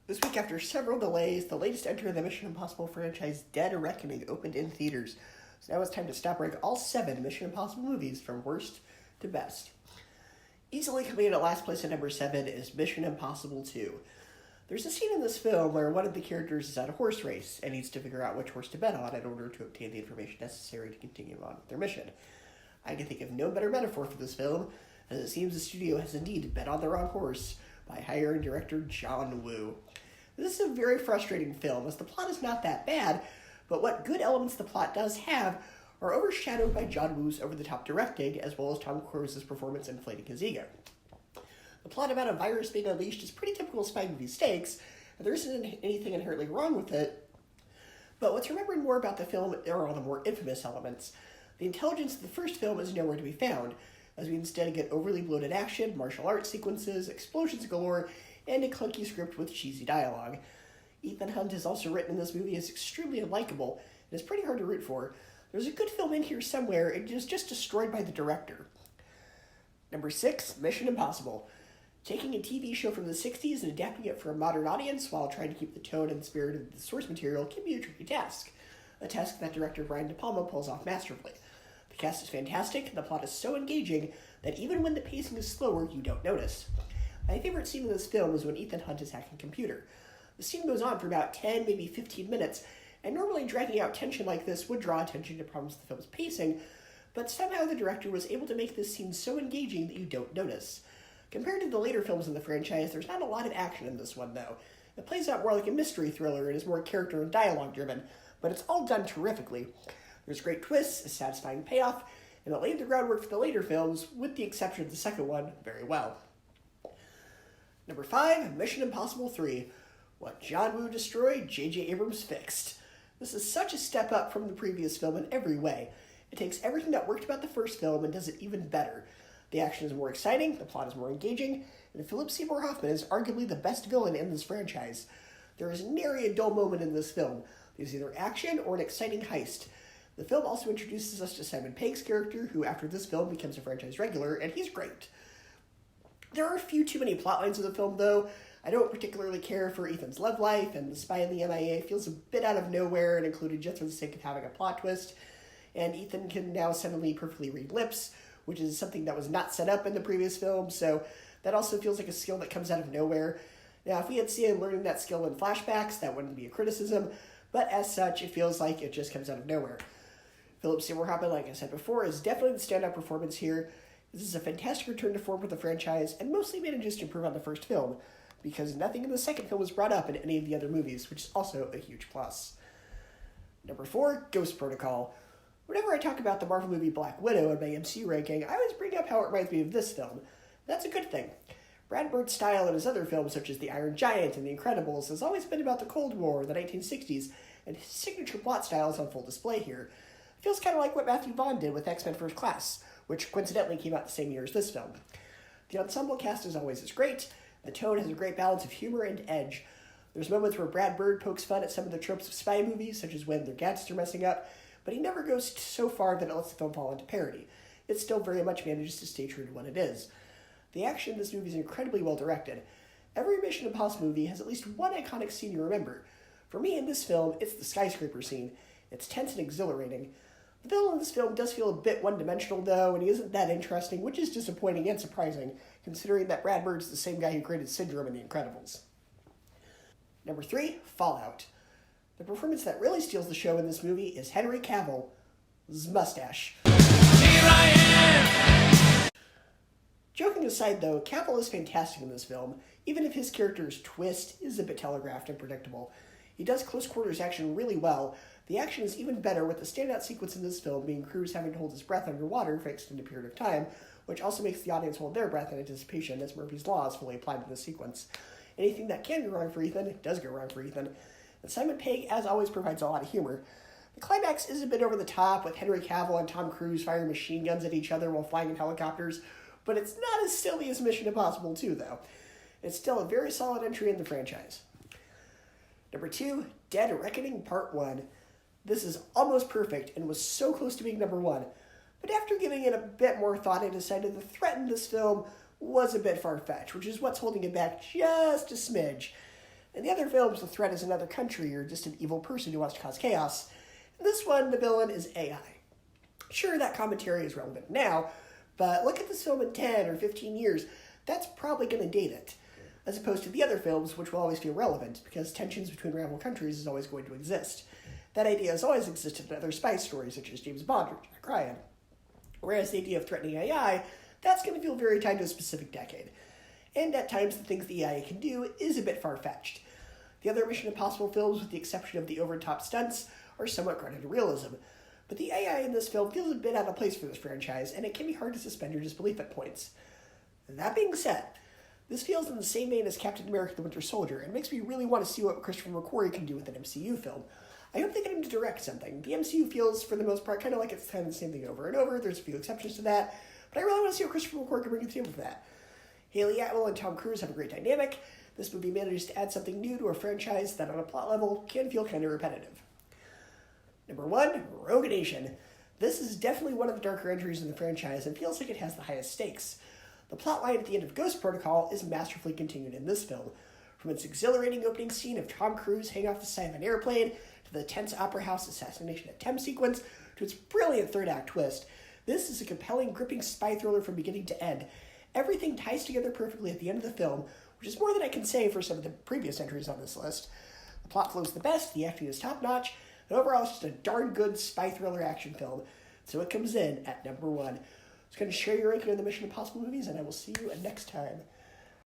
This week, after several delays, the latest entry in the Mission Impossible franchise, Dead Reckoning, opened in theaters. So now it's time to stop rank all 7 Mission Impossible movies from worst to best. Easily coming in at last place at number 7 is Mission Impossible 2. There's a scene in this film where one of the characters is at a horse race and needs to figure out which horse to bet on in order to obtain the information necessary to continue on with their mission. I can think of no better metaphor for this film, as it seems the studio has indeed bet on the wrong horse by hiring director John Woo. This is a very frustrating film, as the plot is not that bad, but what good elements the plot does have are overshadowed by John Woo's over-the-top directing, as well as Tom Cruise's performance inflating his ego. The plot about a virus being unleashed is pretty typical spy movie stakes, and there isn't anything inherently wrong with it, but what's remembered more about the film are all the more infamous elements. The intelligence of the first film is nowhere to be found, as we instead get overly bloated action, martial arts sequences, explosions galore, and a clunky script with cheesy dialogue. Ethan Hunt is also written in this movie as extremely unlikable, and is pretty hard to root for. There's a good film in here somewhere, it is just destroyed by the director. Number 6, Mission Impossible. Taking a TV show from the 60s and adapting it for a modern audience while trying to keep the tone and spirit of the source material can be a tricky task. A task that director Brian De Palma pulls off masterfully. The cast is fantastic, and the plot is so engaging that even when the pacing is slower, you don't notice. My favorite scene in this film is when Ethan Hunt is hacking a computer. The scene goes on for about 10, maybe 15 minutes, and normally dragging out tension like this would draw attention to problems with the film's pacing, but somehow the director was able to make this scene so engaging that you don't notice. Compared to the later films in the franchise, there's not a lot of action in this one, though. It plays out more like a mystery thriller and is more character and dialogue driven, but it's all done terrifically. There's great twists, a satisfying payoff, and it laid the groundwork for the later films, with the exception of the second one, very well. Number 5, Mission Impossible 3. What John Woo destroyed, J.J. Abrams fixed. This is such a step up from the previous film in every way. It takes everything that worked about the first film and does it even better. The action is more exciting, the plot is more engaging, and Philip Seymour Hoffman is arguably the best villain in this franchise. There is nary a dull moment in this film. There's either action or an exciting heist. The film also introduces us to Simon Pegg's character, who after this film becomes a franchise regular, and he's great. There are a few too many plot lines in the film, though. I don't particularly care for Ethan's love life, and the spy in the MIA feels a bit out of nowhere and included just for the sake of having a plot twist. And Ethan can now suddenly perfectly read lips, which is something that was not set up in the previous film, so that also feels like a skill that comes out of nowhere. Now, if we had seen him learning that skill in flashbacks, that wouldn't be a criticism, but as such, it feels like it just comes out of nowhere. Philip Seymour Hoffman, like I said before, is definitely the standout performance here. This is a fantastic return to form for the franchise, and mostly manages to improve on the first film, because nothing in the second film was brought up in any of the other movies, which is also a huge plus. Number 4, Ghost Protocol. Whenever I talk about the Marvel movie Black Widow in my MCU ranking, I always bring up how it reminds me of this film. That's a good thing. Brad Bird's style in his other films, such as The Iron Giant and The Incredibles, has always been about the Cold War, the 1960s, and his signature plot style is on full display here. It feels kind of like what Matthew Vaughn did with X-Men First Class, which coincidentally came out the same year as this film. The ensemble cast, as always, is great. The tone has a great balance of humor and edge. There's moments where Brad Bird pokes fun at some of the tropes of spy movies, such as when their gadgets are messing up, but he never goes so far that it lets the film fall into parody. It still very much manages to stay true to what it is. The action in this movie is incredibly well directed. Every Mission Impossible movie has at least one iconic scene you remember. For me, in this film, it's the skyscraper scene. It's tense and exhilarating. The villain in this film does feel a bit one-dimensional, though, and he isn't that interesting, which is disappointing and surprising, considering that Brad Bird's the same guy who created Syndrome in The Incredibles. Number 3, Fallout. The performance that really steals the show in this movie is Henry Cavill's mustache. Here I am! Joking aside, though, Cavill is fantastic in this film, even if his character's twist is a bit telegraphed and predictable. He does close-quarters action really well. The action is even better, with the standout sequence in this film being Cruise having to hold his breath underwater for an extended period of time, which also makes the audience hold their breath in anticipation as Murphy's Law is fully applied to this sequence. Anything that can go wrong for Ethan does go wrong for Ethan. And Simon Pegg, as always, provides a lot of humor. The climax is a bit over the top, with Henry Cavill and Tom Cruise firing machine guns at each other while flying in helicopters, but it's not as silly as Mission Impossible 2, though. It's still a very solid entry in the franchise. Number 2, Dead Reckoning Part 1. This is almost perfect and was so close to being number 1, but after giving it a bit more thought, I decided the threat in this film was a bit far-fetched, which is what's holding it back just a smidge. In the other films, the threat is another country or just an evil person who wants to cause chaos. In this one, the villain is AI. Sure, that commentary is relevant now, but look at this film in 10 or 15 years, that's probably going to date it, as opposed to the other films, which will always feel relevant, because tensions between rival countries is always going to exist. That idea has always existed in other spy stories, such as James Bond or Jack Ryan. Whereas the idea of threatening AI, that's going to feel very tied to a specific decade. And at times, the things the AI can do is a bit far-fetched. The other Mission Impossible films, with the exception of the over-the-top stunts, are somewhat grounded in realism. But the AI in this film feels a bit out of place for this franchise, and it can be hard to suspend your disbelief at points. That being said, this feels in the same vein as Captain America the Winter Soldier, and makes me really want to see what Christopher McQuarrie can do with an MCU film. I hope they get him to direct something. The MCU feels, for the most part, kind of like it's kind of the same thing over and over. There's a few exceptions to that, but I really want to see what Christopher McQuarrie can bring to the table for that. Haley Atwell and Tom Cruise have a great dynamic. This movie manages to add something new to a franchise that, on a plot level, can feel kind of repetitive. Number 1, Rogue Nation. This is definitely one of the darker entries in the franchise and feels like it has the highest stakes. The plotline at the end of Ghost Protocol is masterfully continued in this film. From its exhilarating opening scene of Tom Cruise hanging off the side of an airplane, to the tense opera house assassination attempt sequence, to its brilliant third act twist, this is a compelling, gripping spy thriller from beginning to end. Everything ties together perfectly at the end of the film, which is more than I can say for some of the previous entries on this list. The plot flows the best, the acting is top-notch, and overall it's just a darn good spy thriller action film. So it comes in at number 1. Just going to share your ranking of the Mission Impossible movies, and I will see you next time.